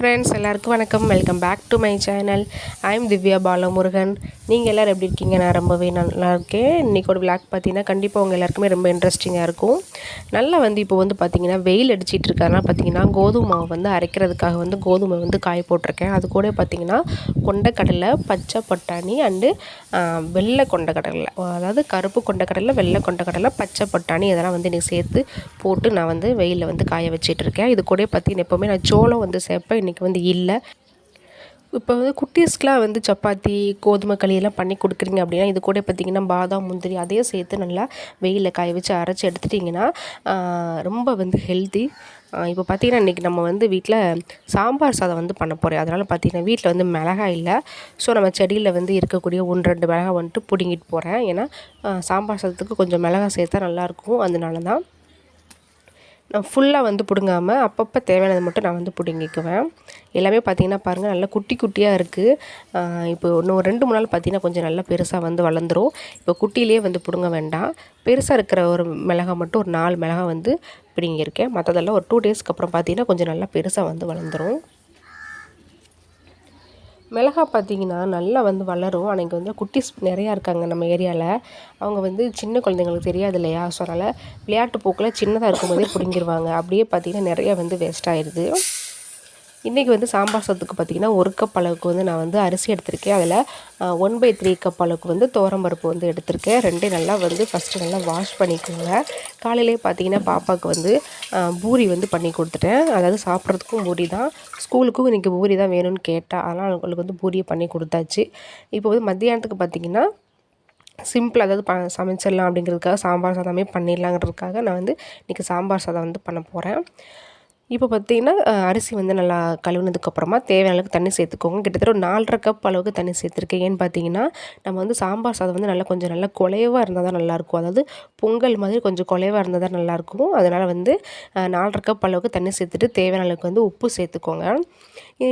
Friends, எல்லாருக்கும் வணக்கம். Welcome back to my channel. I am Divya Balamurugan. நீங்கள் எல்லோரும் எப்படி இருக்கீங்க? நான் ரொம்பவே நல்லா இருக்கேன். இன்றைக்கோட விளாக் பார்த்தீங்கன்னா கண்டிப்பாக உங்கள் எல்லாருக்குமே ரொம்ப இன்ட்ரெஸ்டிங்காக இருக்கும். நல்லா இப்போ பார்த்தீங்கன்னா வெயில் அடிச்சிட்டு இருக்கறனால பார்த்தீங்கன்னா கோதுமை மாவு அரைக்கிறதுக்காக கோதுமை காய போட்டிருக்கேன். அது கூட பார்த்தீங்கன்னா கொண்டைக்கடலை, பச்சை பட்டாணி அண்டு வெள்ளை கொண்டைக்கடலை, அதாவது கருப்பு கொண்டைக்கடலை, வெள்ளை கொண்டைக்கடலை, பச்சை பட்டாணி இதெல்லாம் இன்றைக்கி சேர்த்து போட்டு நான் வெயிலில் காய வச்சிட்ருக்கேன். இது கூட பார்த்தீங்கன்னா எப்போவுமே நான் சோளம் சேர்ப்பேன். இன்றைக்கி இல்லை. இப்போ குட்டீஸ்க்கெலாம் சப்பாத்தி, கோதுமை களியெல்லாம் பண்ணி கொடுக்குறீங்க அப்படின்னா இது கூட பார்த்திங்கன்னா பாதாம், முந்திரி அதையும் சேர்த்து நல்லா வெயிலில் காய வச்சு அரைச்சி எடுத்துட்டிங்கன்னா ரொம்ப ஹெல்த்தி. இப்போ பார்த்திங்கன்னா இன்றைக்கி நம்ம வீட்டில் சாம்பார் சாதம் பண்ண போகிறேன். அதனால் பார்த்திங்கன்னா வீட்டில் மிளகாய் இல்லை. ஸோ நம்ம செடியில் இருக்கக்கூடிய 1-2 மிளகாய் பிடுங்கிட்டு போகிறேன். ஏன்னா சாம்பார் சாதத்துக்கு கொஞ்சம் மிளகாய் சேர்த்தா நல்லாயிருக்கும். அதனால தான் நான் ஃபுல்லாக பிடுங்காமல் அப்பப்போ தேவையானது மட்டும் நான் பிடுங்கிக்குவேன். எல்லாமே பார்த்திங்கன்னா பாருங்கள், நல்லா குட்டி குட்டியாக இருக்குது. இப்போ இன்னும் 2-3 நாள் பார்த்திங்கன்னா கொஞ்சம் நல்லா பெருசாக வளர்ந்துடும். இப்போ குட்டியிலே பிடுங்க வேண்டாம். பெருசாக இருக்கிற ஒரு மிளகாய் மட்டும் ஒரு 4 மிளகாய் பிடுங்கியிருக்கேன். மற்றதெல்லாம் ஒரு 2 டேஸ்க்கு அப்புறம் பார்த்திங்கன்னா கொஞ்சம் நல்லா பெருசாக வளர்ந்துடும். மிளகாய் பார்த்திங்கன்னா நல்லா வளரும். ஆனால் இங்கே குட்டீஸ் நிறையா இருக்காங்க நம்ம ஏரியாவில். அவங்க சின்ன குழந்தைங்களுக்கு தெரியாது இல்லையா? ஸோ அதனால் விளையாட்டு போக்கில் சின்னதாக இருக்கும்போதே பிடுங்கிடுவாங்க. அப்படியே பார்த்திங்கன்னா நிறையா வேஸ்ட் ஆயிடுது. இன்றைக்கி சாம்பார் சாதத்துக்கு பார்த்திங்கன்னா 1 கப் அளவுக்கு நான் அரிசி எடுத்திருக்கேன். அதில் 1/3 கப் அளவுக்கு துவரம்பருப்பு எடுத்திருக்கேன். ரெண்டையும் நல்லா ஃபஸ்ட்டு நல்லா வாஷ் பண்ணிக்கோங்க. காலையிலே பார்த்திங்கன்னா பாப்பாவுக்கு பூரி பண்ணி கொடுத்துட்டேன். அதாவது சாப்பிட்றதுக்கும் பூரி தான், ஸ்கூலுக்கும் இன்றைக்கி பூரி தான் வேணும்னு கேட்டால், அதனால் அவங்களுக்கு பூரியை பண்ணி கொடுத்தாச்சு. இப்போ மத்தியானத்துக்கு பார்த்திங்கன்னா சிம்பிள், அதாவது சமைச்சிடலாம் அப்படிங்கிறதுக்காக சாம்பார் சாதமே பண்ணிடலாங்கிறதுக்காக நான் இன்றைக்கி சாம்பார் சாதம் பண்ண போகிறேன். இப்போ பார்த்திங்கன்னா அரிசி நல்லா கழுவுனதுக்கப்புறமா தேவையான அளவுக்கு தண்ணி சேர்த்துக்கோங்க. கிட்டத்தட்ட ஒரு 4.5 கப் அளவுக்கு தண்ணி சேர்த்துருக்கேன். ஏன்னு பார்த்தீங்கன்னா நம்ம சாம்பார் சாதம் நல்லா கொஞ்சம் நல்லா குலைவாக இருந்தால் தான் நல்லாயிருக்கும். அதாவது பொங்கல் மாதிரி கொஞ்சம் குலைவாக இருந்தால் தான் நல்லாயிருக்கும். அதனால் 4.5 கப் அளவுக்கு தண்ணி சேர்த்துட்டு தேவையான அளவுக்கு உப்பு சேர்த்துக்கோங்க.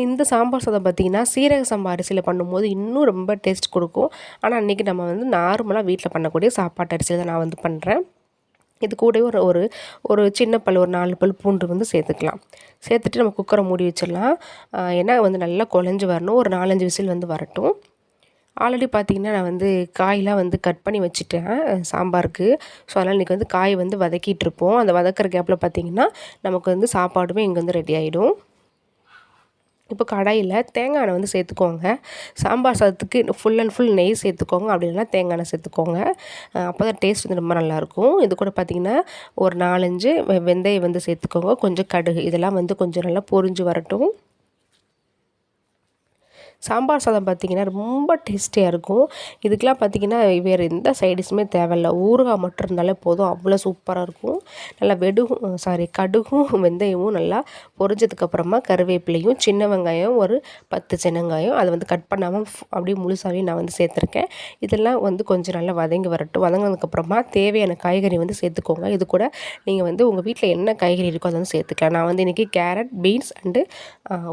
இந்த சாம்பார் சாதம் பார்த்திங்கன்னா சீரக சம்பா அரிசியில் பண்ணும்போது இன்னும் ரொம்ப டேஸ்ட் கொடுக்கும். ஆனால் அன்றைக்கி நம்ம நார்மலாக வீட்டில் பண்ணக்கூடிய சாப்பாட்டு அரிசியில் தான் நான் பண்ணுறேன். இது கூடவே ஒரு சின்ன பல், ஒரு 4 பல் பூண்டு சேர்த்துக்கலாம். சேர்த்துட்டு நம்ம குக்கரை மூடி வச்சிடலாம். ஏன்னா நல்லா குழஞ்சி வரணும். ஒரு 4-5 விசில் வரட்டும். ஆல்ரெடி பார்த்திங்கன்னா நான் காயெலாம் கட் பண்ணி வச்சுட்டேன் சாம்பாருக்கு. ஸோ அதனால் இன்றைக்கி காய் வதக்கிட்டுருப்போம். அந்த வதக்கிற கேப்பில் பார்த்திங்கன்னா நமக்கு சாப்பாடுமே இங்கே ரெடி ஆகிடும். இப்போ கடாயில் தேங்காய் எண்ணெய் சேர்த்துக்கோங்க. சாம்பார் சாதத்துக்கு ஃபுல் அண்ட் ஃபுல் நெய் சேர்த்துக்கோங்க. அப்படி இல்லைனா தேங்காய் எண்ணெய் சேர்த்துக்கோங்க. அப்போ தான் டேஸ்ட் ரொம்ப நல்லாயிருக்கும். இது கூட பார்த்திங்கன்னா ஒரு 4-5 வெந்தயம் சேர்த்துக்கோங்க. கொஞ்சம் கடுகு, இதெல்லாம் கொஞ்சம் நல்லா பொரிஞ்சு வரட்டும். சாம்பார் சாதம் பார்த்திங்கன்னா ரொம்ப டேஸ்டியாக இருக்கும். இதுக்கெலாம் பார்த்திங்கன்னா வேறு எந்த சைடிஷுமே தேவையில்லை. ஊறுகாய் மட்டும் இருந்தாலே போதும், அவ்வளோ சூப்பராக இருக்கும். நல்லா கடுகும் வெந்தயமும் நல்லா பொரிஞ்சதுக்கப்புறமா கருவேப்பிலையும், சின்ன வெங்காயம் ஒரு 10 சின்ன வெங்காயம் அதை கட் பண்ணாமல் அப்படியே முழுசாகவே நான் சேர்த்துருக்கேன். இதெல்லாம் கொஞ்சம் நல்லா வதங்கி வரட்டும். வதங்கினதுக்கப்புறமா தேவையான காய்கறி சேர்த்துக்கோங்க. இது கூட நீங்கள் உங்கள் வீட்டில் என்ன காய்கறி இருக்கோ அதை சேர்த்துக்கலாம். நான் இன்றைக்கி கேரட், பீன்ஸ் அண்டு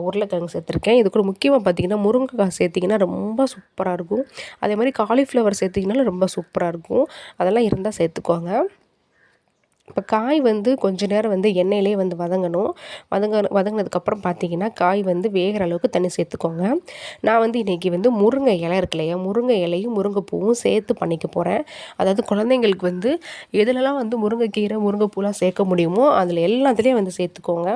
உருளைக்கிழங்கு சேர்த்துருக்கேன். இது கூட முக்கியமாக பார்த்திங்கன்னா முருங்கைக்காய் சேர்த்திங்கன்னா ரொம்ப சூப்பராக இருக்கும். அதே மாதிரி காலிஃப்ளவர் சேர்த்திங்கனாலும் ரொம்ப சூப்பராக இருக்கும். அதெல்லாம் இருந்தால் சேர்த்துக்கோங்க. இப்போ காய் கொஞ்ச நேரம் எண்ணெயிலே வதங்கணும். வதங்கினதுக்கப்புறம் பார்த்திங்கன்னா காய் வேகிற அளவுக்கு தண்ணி சேர்த்துக்கோங்க. நான் இன்றைக்கி முருங்கை இலை இருக்கு இல்லையா, முருங்கை இலையும் முருங்கைப்பூவும் சேர்த்து பண்ணிக்க போகிறேன். அதாவது குழந்தைங்களுக்கு எதுலலாம் முருங்கைக்கீரை, முருங்கைப்பூலாம் சேர்க்க முடியுமோ அதில் எல்லாத்துலேயும் சேர்த்துக்கோங்க.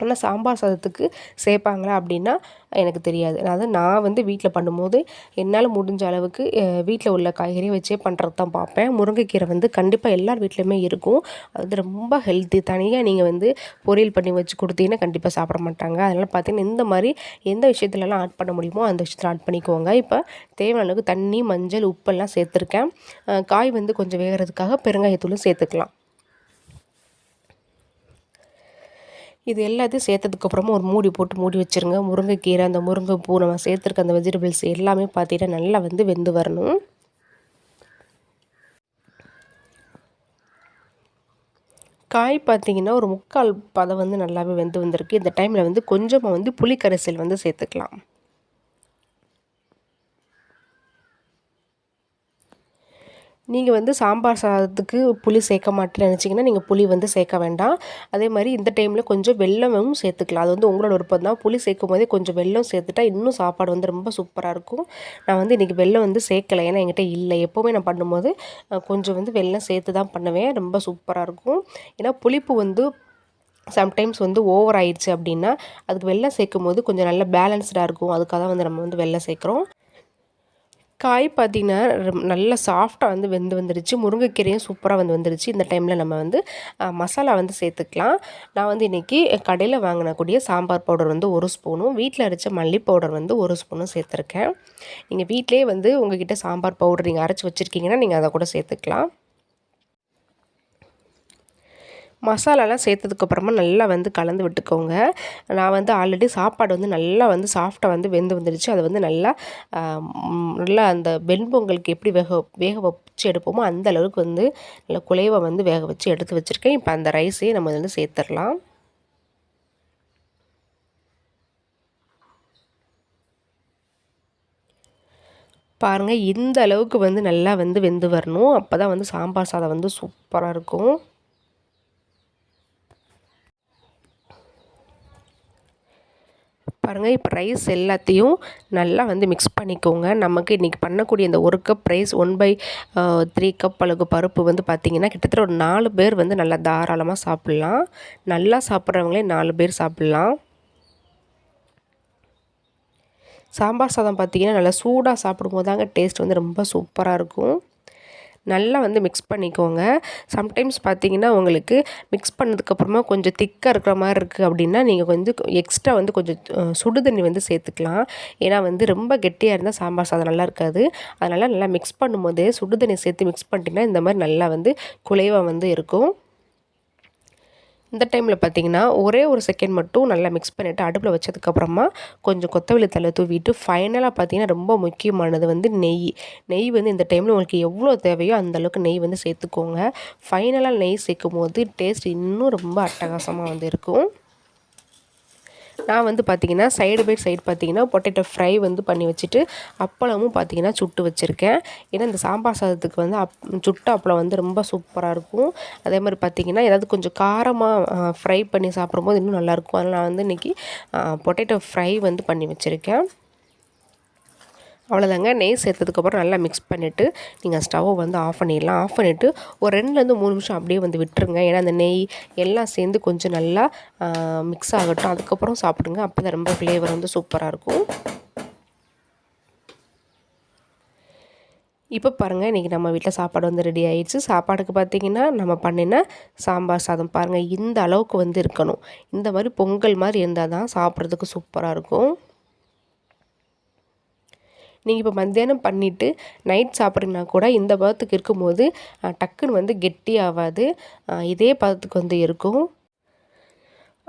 ஆனால் சாம்பார் சாதத்துக்கு சேர்ப்பாங்களா அப்படின்னா எனக்கு தெரியாது. அதாவது நான் வீட்டில் பண்ணும்போது என்னால் முடிஞ்ச அளவுக்கு வீட்டில் உள்ள காய்கறி வச்சே பண்ணுறது தான் பார்ப்பேன். முருங்கைக்கீரை கண்டிப்பாக எல்லார் வீட்லேயுமே இருக்கும். அது ரொம்ப ஹெல்த்தி. தனியாக நீங்கள் பொரியல் பண்ணி வச்சு கொடுத்தீங்கன்னா கண்டிப்பாக சாப்பிட மாட்டாங்க. அதனால் பார்த்திங்கன்னா இந்த மாதிரி எந்த விஷயத்துலலாம் ஆட் பண்ண முடியுமோ அந்த விஷயத்தில் ஆட் பண்ணிக்கோங்க. இப்போ தேவையான அளவுக்கு தண்ணி, மஞ்சள், உப்பெல்லாம் சேர்த்துருக்கேன். காய் கொஞ்சம் வேகிறதுக்காக பெருங்காயத்தூளும் சேர்த்துக்கலாம். இது எல்லாத்தையும் சேர்த்ததுக்கப்புறமா ஒரு மூடி வச்சுருங்க. முருங்கைக்கீரை, அந்த முருங்கைப்பூ, நம்ம சேர்த்துருக்க அந்த வெஜிடபிள்ஸ் எல்லாமே பார்த்திங்கன்னா நல்லா வெந்து வரணும். காய் பார்த்திங்கன்னா ஒரு 3/4 பதம் நல்லாவே வந்திருக்கு. இந்த டைமில் கொஞ்சமாக புளிக்கரைசல் சேர்த்துக்கலாம். நீங்கள் வந்து சாம்பார் சாதத்துக்கு புளி சேர்க்க மாட்டேன்னு நினச்சிங்கன்னா நீங்கள் புளி வந்து சேர்க்க வேண்டாம். அதே மாதிரி இந்த டைமில் கொஞ்சம் வெல்லமும் சேர்த்துக்கலாம். அது வந்து உங்களோட விருப்பம் தான். புளி சேர்க்கும் போதே கொஞ்சம் வெல்லம் சேர்த்துட்டா இன்னும் சாப்பாடு வந்து ரொம்ப சூப்பராக இருக்கும். நான் வந்து இன்றைக்கி வெல்லம் வந்து சேர்க்கலை, ஏன்னா என்கிட்ட இல்லை. எப்போவுமே நான் பண்ணும்போது கொஞ்சம் வந்து வெல்லம் சேர்த்து தான் பண்ணுவேன். ரொம்ப சூப்பராக இருக்கும். ஏன்னா புளிப்பு வந்து சம்டைம்ஸ் வந்து ஓவர் ஆயிடுச்சு அப்படின்னா அதுக்கு வெல்லம் சேர்க்கும் போது கொஞ்சம் நல்லா பேலன்ஸ்டாக இருக்கும். அதுக்காக தான் வந்து நம்ம வந்து வெல்லம் சேர்க்குறோம். காய் பார்த்திங்கன்னா நல்லா சாஃப்டாக வந்து வந்துருச்சு. முருங்கைக்கீரையும் சூப்பராக வந்துருச்சு. இந்த டைமில் நம்ம வந்து மசாலா வந்து சேர்த்துக்கலாம். நான் வந்து இன்றைக்கி கடையில் வாங்கினக்கூடிய சாம்பார் பவுடர் வந்து 1 ஸ்பூனும், வீட்டில் அரைச்ச மல்லி பவுடர் வந்து 1 ஸ்பூனும் சேர்த்துருக்கேன். நீங்கள் வீட்டிலே வந்து உங்கள்கிட்ட சாம்பார் பவுடர் நீங்கள் அரைச்சி வச்சுருக்கீங்கன்னா நீங்கள் அதை கூட சேர்த்துக்கலாம். மசாலாலாம் சேர்த்ததுக்கப்புறமா நல்லா வந்து கலந்து விட்டுக்கோங்க. நான் வந்து ஆல்ரெடி சாப்பாடு வந்து நல்லா வந்து சாஃப்டாக வந்து வந்துருச்சு. அதை வந்து நல்லா நல்லா அந்த வெண்பொங்கலுக்கு எப்படி வேக வச்சு எடுப்போமோ அந்த அளவுக்கு வந்து நல்லா குழைவா வந்து வேக வச்சு எடுத்து வச்சுருக்கேன். இப்போ அந்த ரைஸையும் நம்ம வந்து சேர்த்துடலாம். பாருங்கள், இந்த அளவுக்கு வந்து நல்லா வந்து வெந்து வரணும். அப்போ தான் வந்து சாம்பார் சாதம் வந்து சூப்பராக இருக்கும். பாருங்கள், இப்போ ரைஸ் எல்லாத்தையும் நல்லா வந்து மிக்ஸ் பண்ணிக்கோங்க. நமக்கு இன்றைக்கி பண்ணக்கூடிய இந்த 1 கப் ரைஸ் 1/3 கப் அளவுக்கு பருப்பு வந்து பார்த்திங்கன்னா கிட்டத்தட்ட ஒரு 4 பேர் வந்து நல்லா தாராளமாக சாப்பிட்லாம். நல்லா சாப்பிட்றவங்களே 4 பேர் சாப்பிட்லாம். சாம்பார் சாதம் பார்த்திங்கன்னா நல்லா சூடாக சாப்பிடும்போது தாங்க டேஸ்ட் வந்து ரொம்ப சூப்பராக இருக்கும். நல்லா வந்து மிக்ஸ் பண்ணிக்கோங்க. சம்டைம்ஸ் பார்த்திங்கன்னா உங்களுக்கு மிக்ஸ் பண்ணதுக்கப்புறமா கொஞ்சம் திக்காக இருக்கிற மாதிரி இருக்குது அப்படின்னா நீங்கள் வந்து எக்ஸ்ட்ரா வந்து கொஞ்சம் சுடு தண்ணி வந்து சேர்த்துக்கலாம். ஏன்னா வந்து ரொம்ப கெட்டியாக இருந்தால் சாம்பார் சாதம் நல்லா இருக்காது. அதனால் நல்லா மிக்ஸ் பண்ணும்போதே சுடு தண்ணி சேர்த்து மிக்ஸ் பண்ணிட்டீங்கன்னா இந்த மாதிரி நல்லா வந்து குழைவாக வந்து இருக்கும். இந்த டைமில் பார்த்திங்கன்னா ஒரே ஒரு செகண்ட் மட்டும் நல்லா மிக்ஸ் பண்ணிவிட்டு அடுப்பில் வச்சதுக்கப்புறமா கொஞ்சம் கொத்தமல்லி தழை தூவிட்டு ஃபைனலாக பார்த்திங்கன்னா ரொம்ப முக்கியமானது வந்து நெய் வந்து இந்த டைமில் உங்களுக்கு எவ்வளோ தேவையோ அந்தளவுக்கு நெய் வந்து சேர்த்துக்கோங்க. ஃபைனலாக நெய் சேர்க்கும் போது டேஸ்ட் இன்னும் ரொம்ப அட்டகாசமாக வந்து இருக்கும். நான் வந்து பார்த்திங்கன்னா சைடு பை சைடு பார்த்திங்கன்னா பொட்டேட்டோ ஃப்ரை வந்து பண்ணி வச்சுட்டு அப்பளமும் பார்த்திங்கன்னா சுட்டு வச்சுருக்கேன். ஏன்னா இந்த சாம்பார் சாதத்துக்கு வந்து சுட்ட அப்பளம் வந்து ரொம்ப சூப்பராக இருக்கும். அதே மாதிரி பார்த்திங்கன்னா ஏதாவது கொஞ்சம் காரமாக ஃப்ரை பண்ணி சாப்பிடும்போது இன்னும் நல்லாயிருக்கும். அதனால் நான் வந்து இன்றைக்கி பொட்டேட்டோ ஃப்ரை வந்து பண்ணி வச்சுருக்கேன். அவ்வளோதாங்க. நெய் சேர்த்ததுக்கப்புறம் நல்லா மிக்ஸ் பண்ணிவிட்டு நீங்கள் ஸ்டவ்வை வந்து ஆஃப் பண்ணிடலாம். ஆஃப் பண்ணிவிட்டு ஒரு 2லேருந்து 3 நிமிஷம் அப்படியே வந்து விட்டுருங்க. ஏன்னா அந்த நெய் எல்லாம் சேர்ந்து கொஞ்சம் நல்லா மிக்ஸ் ஆகட்டும். அதுக்கப்புறம் சாப்பிடுங்க. அப்போ தான் ரொம்ப ஃப்ளேவர் வந்து சூப்பராக இருக்கும். இப்போ பாருங்கள், இன்றைக்கி நம்ம வீட்டில் சாப்பாடு வந்து ரெடி ஆகிடுச்சு. சாப்பாடுக்கு பார்த்திங்கன்னா நம்ம பண்ணின சாம்பார் சாதம் பாருங்கள், இந்த அளவுக்கு வந்து இருக்கணும். இந்த மாதிரி பொங்கல் மாதிரி இருந்தால் தான் சாப்பிட்றதுக்கு சூப்பராக இருக்கும். நீங்கள் இப்போ மத்தியானம் பண்ணிவிட்டு நைட் சாப்பிட்றீங்கன்னா கூட இந்த பதத்துக்கு இருக்கும்போது டக்குன்னு வந்து கெட்டி ஆகாது. இதே பதத்துக்கு வந்து இருக்கும்.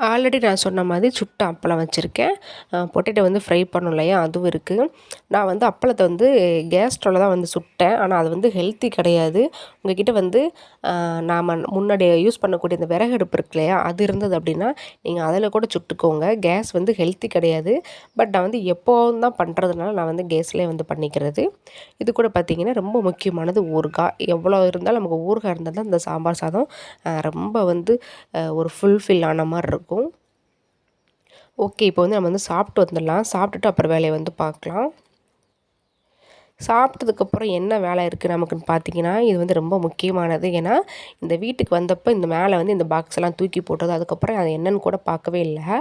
ஆல்ரெடி நான் சொன்ன மாதிரி சுட்ட அப்பளம் வச்சுருக்கேன். பொட்டேட்டோ வந்து ஃப்ரை பண்ணோம் இல்லையா, அதுவும் இருக்குது. நான் வந்து அப்பளத்தை வந்து கேஸ் ஸ்டவ்வில் தான் வந்து சுட்டேன். ஆனால் அது வந்து ஹெல்த்தி கிடையாது. உங்கள்கிட்ட வந்து நாம் முன்னாடி யூஸ் பண்ணக்கூடிய இந்த விறகு அடுப்பு இருக்கு இல்லையா, அது இருந்தது அப்படின்னா நீங்கள் அதில் கூட சுட்டுக்கோங்க. கேஸ் வந்து ஹெல்த்தி கிடையாது. பட் நான் வந்து எப்போவும் தான் பண்ணுறதுனால நான் வந்து கேஸ்லேயே வந்து பண்ணிக்கிறது. இது கூட பார்த்திங்கன்னா ரொம்ப முக்கியமானது ஊறுகாய். எவ்வளோ இருந்தாலும் நமக்கு ஊறுகாய் இருந்தால் தான் இந்த சாம்பார் சாதம் ரொம்ப வந்து ஒரு ஃபுல்ஃபில் ஆன மாதிரி இருக்கும். ஓகே, இப்போ வந்து நம்ம வந்து சாப்பிட்டு வந்துடலாம். சாப்பிட்டுட்டு அப்புறம் வேலையை வந்து பார்க்கலாம். சாப்பிட்டதுக்கப்புறம் என்ன வேலை இருக்குது நமக்குன்னு பார்த்தீங்கன்னா, இது வந்து ரொம்ப முக்கியமானது. ஏன்னா இந்த வீட்டுக்கு வந்தப்போ இந்த மேலே வந்து இந்த பாக்ஸ் எல்லாம் தூக்கி போட்டது. அதுக்கப்புறம் அது என்னன்னு கூட பார்க்கவே இல்லை.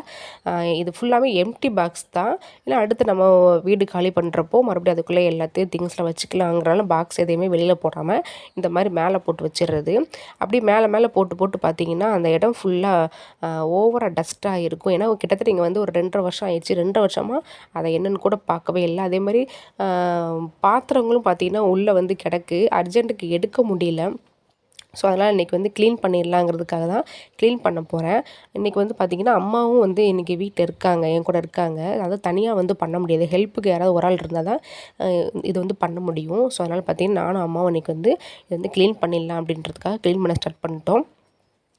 இது ஃபுல்லாகவே எம்டி பாக்ஸ் தான். ஏன்னா அடுத்து நம்ம வீடு காலி பண்ணுறப்போ மறுபடியும் அதுக்குள்ளே எல்லாத்தையும் திங்ஸ்லாம் வச்சுக்கலாங்கிறனால பாக்ஸ் எதையுமே வெளியில் போடாமல் இந்த மாதிரி மேலே போட்டு வச்சிடுறது. அப்படி மேலே மேலே போட்டு போட்டு பார்த்தீங்கன்னா அந்த இடம் ஃபுல்லாக ஓவராக டஸ்ட்டாக இருக்கும். ஏன்னா கிட்டத்தட்ட இங்கே வந்து ஒரு 2.5 வருஷம் ஆயிடுச்சு. 2 வருஷமாக அதை என்னன்னு கூட பார்க்கவே இல்லை. அதே மாதிரி பாத்திரங்களும் பார்த்திங்கன்னா உள்ளே வந்து கிடக்கு. அர்ஜென்ட்டுக்கு எடுக்க முடியல. ஸோ அதனால் இன்றைக்கி வந்து க்ளீன் பண்ணிடலாங்கிறதுக்காக தான் க்ளீன் பண்ண போகிறேன். இன்றைக்கி வந்து பார்த்திங்கன்னா அம்மாவும் வந்து இன்றைக்கி வீட்டில் இருக்காங்க, என் கூட இருக்காங்க. அதாவது தனியாக வந்து பண்ண முடியாது. ஹெல்ப்புக்கு யாராவது ஒரு ஆள் இருந்தால் தான் இது வந்து பண்ண முடியும். ஸோ அதனால் பார்த்திங்கன்னா நானும் அம்மாவும் இன்றைக்கி வந்து இது வந்து க்ளீன் பண்ணிடலாம் அப்படின்றதுக்காக க்ளீன் பண்ண ஸ்டார்ட் பண்ணிட்டோம்.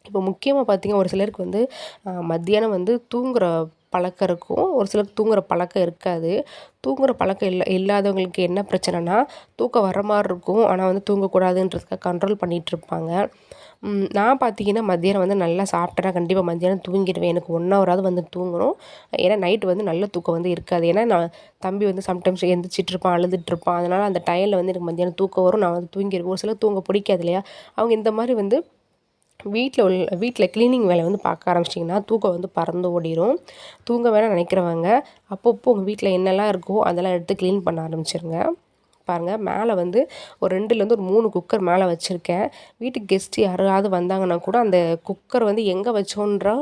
இப்போ முக்கியமாக பார்த்திங்கன்னா ஒரு சிலருக்கு வந்து மத்தியானம் வந்து தூங்குகிற பழக்கம் இருக்கும், ஒரு சிலருக்கு தூங்குற பழக்கம் இருக்காது. தூங்குற பழக்கம் இல்லாதவங்களுக்கு என்ன பிரச்சனைனா, தூக்கம் வர மாரி இருக்கும். ஆனால் வந்து தூங்கக்கூடாதுன்றதுக்காக கண்ட்ரோல் பண்ணிகிட்ருப்பாங்க. நான் பார்த்தீங்கன்னா மத்தியானம் வந்து நல்லா சாப்பிட்டேன்னா கண்டிப்பாக மத்தியானம் தூங்கிடுவேன். எனக்கு 1 ஹவராவது வந்து தூங்கணும். ஏன்னா நைட்டு வந்து நல்ல தூக்கம் வந்து இருக்காது. ஏன்னா நான் தம்பி வந்து சம்டைம்ஸ் எந்திரிச்சிட்ருப்பான், அழுதுட்ருப்பான். அதனால் அந்த டைமில் வந்து எனக்கு மத்தியானம் தூக்கம் வரும். நான் வந்து தூங்கிருவேன். ஒரு சிலருக்கு தூங்க பிடிக்காது இல்லையா? அவங்க இந்த மாதிரி வந்து வீட்டில் கிளீனிங் வேலை வந்து பார்க்க ஆரம்பிச்சிட்டிங்கன்னா தூக்கம் வந்து பறந்து ஓடிரும். தூங்க வேணாம்னு நினைக்கிறவங்க அப்பப்போ உங்கள் வீட்டில் என்னெல்லாம் இருக்கோ அதெல்லாம் எடுத்து க்ளீன் பண்ண ஆரம்பிச்சிருங்க. பாருங்கள், மேலே வந்து ஒரு 2லேருந்து ஒரு 3 குக்கர் மேலே வச்சுருக்கேன். வீட்டுக்கு கெஸ்ட்டு யாராவது வந்தாங்கன்னா கூட அந்த குக்கர் வந்து எங்கே வச்சோன்ற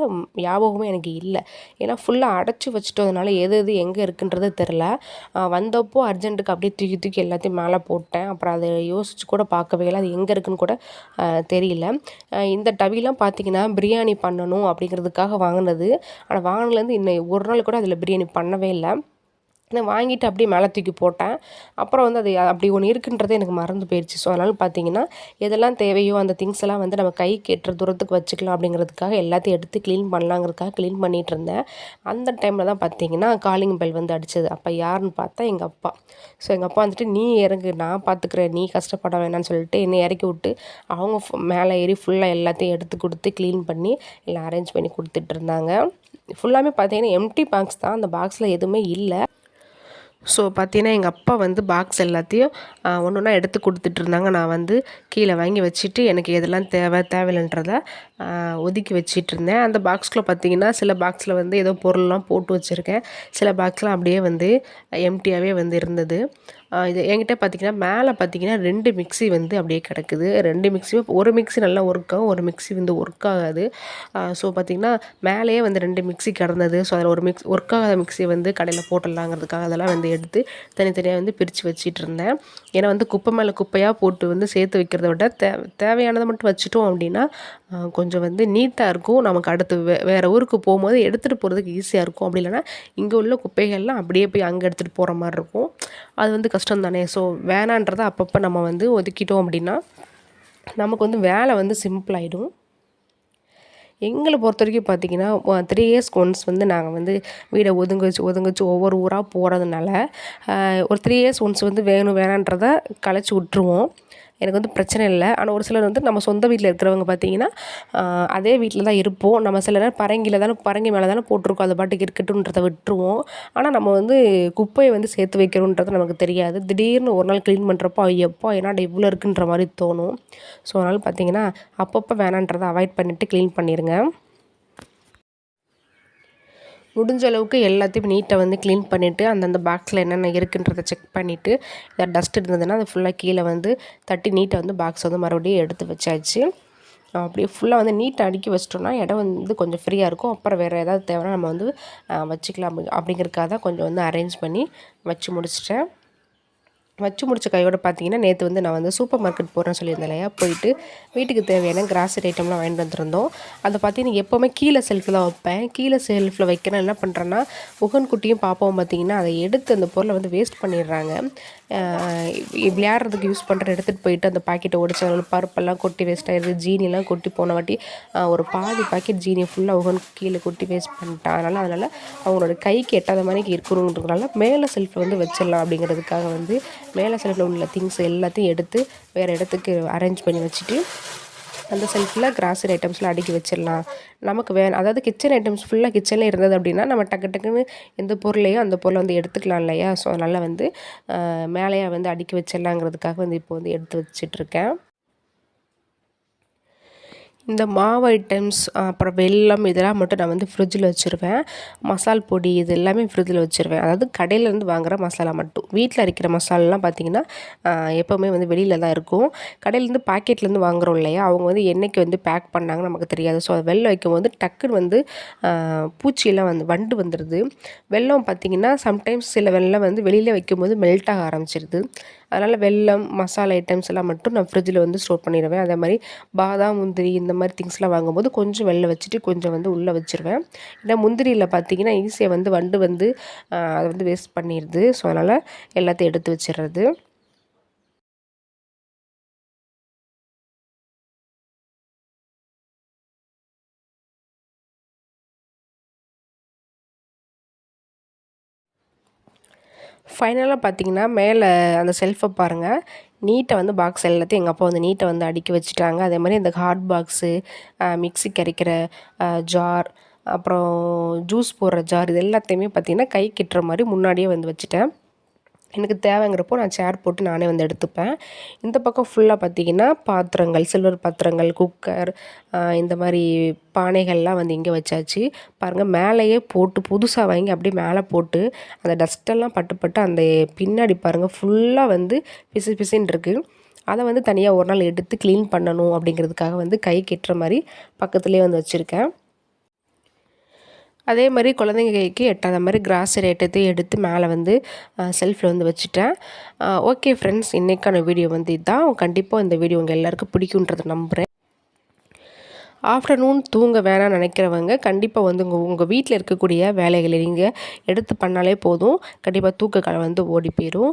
ஞாபகமே எனக்கு இல்லை. ஏன்னா ஃபுல்லாக அடைச்சி வச்சுட்டதுனால எது எது எங்கே இருக்குன்றது தெரில. வந்தப்போ அர்ஜென்ட்டுக்கு அப்படியே தூக்கி தூக்கி எல்லாத்தையும் மேலே போட்டேன். அப்புறம் அதை யோசித்து கூட பார்க்கவே இல்லை, அது எங்கே இருக்குன்னு கூட தெரியல. இந்த டவிலாம் பார்த்திங்கன்னா பிரியாணி பண்ணணும் அப்படிங்கிறதுக்காக வாங்கினது. ஆனால் வாங்கினதுலேருந்து இன்னும் ஒரு நாள் கூட அதில் பிரியாணி பண்ணவே இல்லை. நான் வாங்கிட்டு அப்படியே மேலே தூக்கி போட்டேன். அப்புறம் வந்து அது அப்படி ஒன்று இருக்குன்றதே எனக்கு மறந்து போயிடுச்சு. ஸோ அதனால் பார்த்தீங்கன்னா எதெல்லாம் தேவையோ அந்த திங்ஸ் எல்லாம் வந்து நம்ம கைக்கு எட்டுற தூரத்துக்கு வச்சுக்கலாம் அப்படிங்கிறதுக்காக எல்லாத்தையும் எடுத்து க்ளீன் பண்ணலாங்கிறதுக்காக க்ளீன் பண்ணிகிட்ருந்தேன். அந்த டைமில் தான் பார்த்தீங்கன்னா காலிங் பெல் வந்து அடிச்சது. அப்போ யாருன்னு பார்த்தா எங்கள் அப்பா. ஸோ எங்கள் அப்பா வந்துட்டு, "நீ இறங்கு, நான் பார்த்துக்கிறேன், நீ கஷ்டப்பட வேணாம்னு" சொல்லிட்டு என்னை இறக்கி விட்டு அவங்க மேலே ஏறி ஃபுல்லாக எல்லாத்தையும் எடுத்து கொடுத்து க்ளீன் பண்ணி எல்லாம் அரேஞ்ச் பண்ணி கொடுத்துட்ருந்தாங்க. ஃபுல்லாமே பார்த்தீங்கன்னா எம்ப்டி பாக்ஸ் தான், அந்த பாக்ஸில் எதுவுமே இல்லை. ஸோ பார்த்தீங்கன்னா எங்கள் அப்பா வந்து பாக்ஸ் எல்லாத்தையும் ஒன்று ஒன்றா எடுத்து கொடுத்துட்ருந்தாங்க. நான் வந்து கீழே வாங்கி வச்சுட்டு எனக்கு எதெல்லாம் தேவையில்லைன்றத ஒதுக்கி வச்சிட்ருந்தேன். அந்த பாக்ஸ்குள்ளே பார்த்தீங்கன்னா சில பாக்ஸில் வந்து ஏதோ பொருள்லாம் போட்டு வச்சுருக்கேன், சில பாக்ஸ்லாம் அப்படியே வந்து எம்டியாகவே வந்து இருந்தது. இது என்கிட்ட பார்த்தீங்கன்னா மேலே பார்த்தீங்கன்னா 2 மிக்ஸி வந்து அப்படியே கிடக்குது. 2 மிக்ஸியுமே, ஒரு மிக்ஸி நல்லா ஒர்க் ஆகும், ஒரு மிக்ஸி வந்து ஒர்க் ஆகாது. ஸோ பார்த்தீங்கன்னா மேலேயே வந்து 2 மிக்ஸி கிடந்தது. ஸோ அதில் ஒரு ஒர்க் ஆகாத மிக்ஸி வந்து கடையில் போட்டுடலாங்கிறதுக்காக அதெல்லாம் வந்து எடுத்து தனித்தனியாக வந்து பிரித்து வச்சிட்ருந்தேன். ஏன்னா வந்து குப்பை மேலே குப்பையாக போட்டு வந்து சேர்த்து வைக்கிறத விட தேவையானதை மட்டும் வச்சுட்டோம் அப்படின்னா கொஞ்சம் வந்து நீட்டாக இருக்கும். நமக்கு அடுத்து வேறு ஊருக்கு போகும்போது எடுத்துகிட்டு போகிறதுக்கு ஈஸியாக இருக்கும். அப்படி இல்லைனா இங்கே உள்ள குப்பைகள்லாம் அப்படியே போய் அங்கே எடுத்துகிட்டு போகிற மாதிரி இருக்கும். அது வந்து கஷ்டம் தானே. ஸோ வேணான்றதை அப்பப்போ நம்ம வந்து ஒதுக்கிட்டோம் அப்படின்னா நமக்கு வந்து வேலை வந்து சிம்பிளாகிடும். எங்களை பொறுத்த வரைக்கும் பார்த்திங்கன்னா 3 இயர்ஸ்க்கு ஒன்ஸ் வந்து நாங்கள் வந்து வீடை ஒதுங்க வச்சு ஒவ்வொரு ஊராக போகிறதுனால ஒரு 3 இயர்ஸ் ஒன்ஸ் வந்து வேணும் வேணான்றதை கலைச்சி விட்ருவோம். எனக்கு வந்து பிரச்சனை இல்லை. ஆனால் ஒரு சிலர் வந்து நம்ம சொந்த வீட்டில் இருக்கிறவங்க பார்த்திங்கன்னா அதே வீட்டில் தான் இருப்போம். நம்ம சில நேரம் பரங்கி மேலே தானே போட்டிருக்கோம், அது பாட்டுக்கு இருக்கட்டும்ன்றதை விட்டுருவோம். ஆனால் நம்ம வந்து குப்பையை வந்து சேர்த்து வைக்கிறோன்றது நமக்கு தெரியாது. திடீர்னு ஒரு நாள் க்ளீன் பண்ணுறப்போ எப்போ என்னடா இவ்வளோ இருக்குன்ற மாதிரி தோணும். ஸோ அதனால் பார்த்திங்கன்னா அப்பப்போ வேணான்றதை அவாய்ட் பண்ணிவிட்டு க்ளீன் பண்ணிடுங்க. முடிஞ்ச அளவுக்கு எல்லாத்தையும் நீட்டாக வந்து க்ளீன் பண்ணிவிட்டு அந்தந்த பாக்ஸில் என்னென்ன இருக்குன்றதை செக் பண்ணிவிட்டு ஏதாவது டஸ்ட் இருந்ததுன்னா அதை ஃபுல்லாக கீழே வந்து தட்டி நீட்டாக வந்து பாக்ஸ் வந்து மறுபடியும் எடுத்து வச்சாச்சு. அப்படியே ஃபுல்லாக வந்து நீட்டாக அடுக்கி வச்சிட்டோம்னா இடம் வந்து கொஞ்சம் ஃப்ரீயாக இருக்கும். அப்புறம் வேறு ஏதாவது தேவைன்னா நம்ம வந்து வச்சுக்கலாம் அப்படிங்கிறதுக்காக தான் கொஞ்சம் வந்து அரேஞ்ச் பண்ணி வச்சு முடிச்சிட்டேன். வச்சு முடிச்ச கையோடு பார்த்தீங்கன்னா நேற்று வந்து நான் வந்து சூப்பர் மார்க்கெட் போகிறேன்னு சொல்லியிருந்தேன் இல்லையா, போயிட்டு வீட்டுக்கு தேவையான கிராசரி ஐட்டம்லாம் வாங்கிட்டு வந்துருந்தோம். அதை பார்த்தீங்கன்னா எப்போவுமே கீழே செல்ஃபில் தான் வைப்பேன். கீழே செல்ஃபில் வைக்கிறேன், என்ன பண்ணுறேன்னா முகன் குட்டியும் பாப்பாவும் பார்த்தீங்கன்னா அதை எடுத்து அந்த பொருளை வந்து வேஸ்ட் பண்ணிடுறாங்க. விளையாடுறதுக்கு யூஸ் பண்ணுற எடுத்துகிட்டு போயிட்டு அந்த பாக்கெட்டை உடச்சி அதில் பருப்பெல்லாம் கொட்டி வேஸ்ட் ஆகிடுது. ஜீனிலாம் கொட்டி போன வாட்டி ஒரு பாதி பாக்கெட் ஜீனியை ஃபுல்லாக உகன் கீழே கொட்டி வேஸ்ட் பண்ணிட்டான். அதனால் அவங்களோட கைக்கு எட்டாத மாதிரி இருக்கணுன்றதுனால மேலே செல்ஃபில் வந்து வச்சிடலாம் அப்படிங்கிறதுக்காக வந்து மேலே செல்ஃபில் உள்ள திங்ஸ் எல்லாத்தையும் எடுத்து வேறு இடத்துக்கு அரேஞ்ச் பண்ணி வச்சுட்டு அந்த செல்ஃபில் கிராசரி ஐட்டம்ஸ்லாம் அடுக்கி வச்சிடலாம். நமக்கு அதாவது கிச்சன் ஐட்டம்ஸ் ஃபுல்லாக கிச்சனில் இருந்தது அப்படின்னா நம்ம டக்குன்னு எந்த பொருளையோ அந்த பொருளை வந்து எடுத்துக்கலாம் இல்லையா. ஸோ அதனால் வந்து மேலேயே வந்து அடுக்கி வச்சிடலாங்கிறதுக்காக வந்து இப்போ வந்து எடுத்து வச்சிட்ருக்கேன். இந்த மாவு ஐட்டம்ஸ் அப்புறம் வெல்லம் இதெல்லாம் மட்டும் நான் வந்து ஃப்ரிட்ஜில் வச்சுருவேன். மசால் பொடி இது எல்லாமே ஃப்ரிட்ஜில் வச்சுருவேன். அதாவது கடையிலேருந்து வாங்குகிற மசாலா மட்டும். வீட்டில் அரைக்கிற மசாலாலாம் பார்த்திங்கன்னா எப்போவுமே வந்து வெளியில் தான் இருக்கும். கடையிலேருந்து பாக்கெட்லேருந்து வாங்குகிறோம் இல்லையா, அவங்க வந்து என்றைக்கு வந்து பேக் பண்ணாங்கன்னு நமக்கு தெரியாது. ஸோ அதை வெளில வைக்கும்போது டக்குன்னு வந்து பூச்சியெல்லாம் வந்து வண்டு வந்துடுது. வெல்லம் பார்த்திங்கன்னா சம்டைம்ஸ் சில வெல்லம் வந்து வெளியில் வைக்கும்போது மெல்ட் ஆக ஆரம்பிச்சிடுது. அதனால் வெல்லம் மசாலா ஐட்டம்ஸ் எல்லாம் மட்டும் நான் ஃப்ரிட்ஜில் வந்து ஸ்டோர் பண்ணிடுவேன். அதே மாதிரி பாதாம் முந்திரி இந்த மாதிரி திங்ஸ்லாம் வாங்கும்போது கொஞ்சம் வெளில வச்சுட்டு கொஞ்சம் வந்து உள்ளே வச்சுருவேன். ஏன்னா முந்திரியில் பார்த்திங்கன்னா ஈஸியாக வந்து வண்டு வந்து அதை வந்து வேஸ்ட் பண்ணிடுது. ஸோ அதனால் எல்லாத்தையும் எடுத்து வச்சிடுறது. ஃபைனலாக பார்த்தீங்கன்னா மேலே அந்த செல்ஃபை பாருங்கள், நீட்டை வந்து பாக்ஸ் எல்லாத்தையும் எங்கள் அப்பா வந்து நீட்டை வந்து அடுக்கி வச்சுட்டாங்க. அதே மாதிரி இந்த ஹாட் பாக்ஸு, மிக்ஸி கரைக்கிற ஜார், அப்புறம் ஜூஸ் போடுற ஜார், இது எல்லாத்தையுமே பார்த்திங்கன்னா கை கிட்டுற மாதிரி முன்னாடியே வந்து வச்சுட்டேன். எனக்கு தேவைங்கிறப்போ நான் சேர் போட்டு நானே வந்து எடுத்துப்பேன். இந்த பக்கம் ஃபுல்லாக பார்த்திங்கன்னா பாத்திரங்கள், சில்வர் பாத்திரங்கள், குக்கர், இந்த மாதிரி பானைகள்லாம் வந்து இங்கே வச்சாச்சு. பாருங்கள் மேலேயே போட்டு புதுசாக வாங்கி அப்படியே மேலே போட்டு அந்த டஸ்ட்டெல்லாம் பட்டு அந்த பின்னாடி பாருங்கள் ஃபுல்லாக வந்து பிசு பிசுன்னு இருக்குது. அதை வந்து தனியாக ஒரு நாள் எடுத்து க்ளீன் பண்ணணும் அப்படிங்கிறதுக்காக வந்து கை கெட்டுற மாதிரி பக்கத்துலேயே வந்து வச்சுருக்கேன். அதே மாதிரி குழந்தைங்க கைக்கு எட்டாத மாதிரி கிராசரி ஐட்டத்தையும் எடுத்து மேலே வந்து செல்ஃபில் வந்து வச்சுட்டேன். ஓகே ஃப்ரெண்ட்ஸ், இன்றைக்கான வீடியோ வந்து இதுதான். கண்டிப்பாக இந்த வீடியோ உங்கள் எல்லாருக்கும் பிடிக்குன்றதை நம்புகிறேன். ஆஃப்டர்நூன் தூங்க வேணாம்னு நினைக்கிறவங்க கண்டிப்பாக வந்து உங்கள் வீட்டில் இருக்கக்கூடிய வேலைகளை நீங்கள் எடுத்து பண்ணாலே போதும், கண்டிப்பாக தூக்கக்காலம் வந்து ஓடி போயிடும்.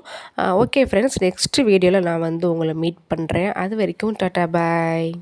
ஓகே ஃப்ரெண்ட்ஸ், நெக்ஸ்ட் வீடியோவில் நான் வந்து உங்களை மீட் பண்ணுறேன். அது வரைக்கும் டாட்டா பாய்.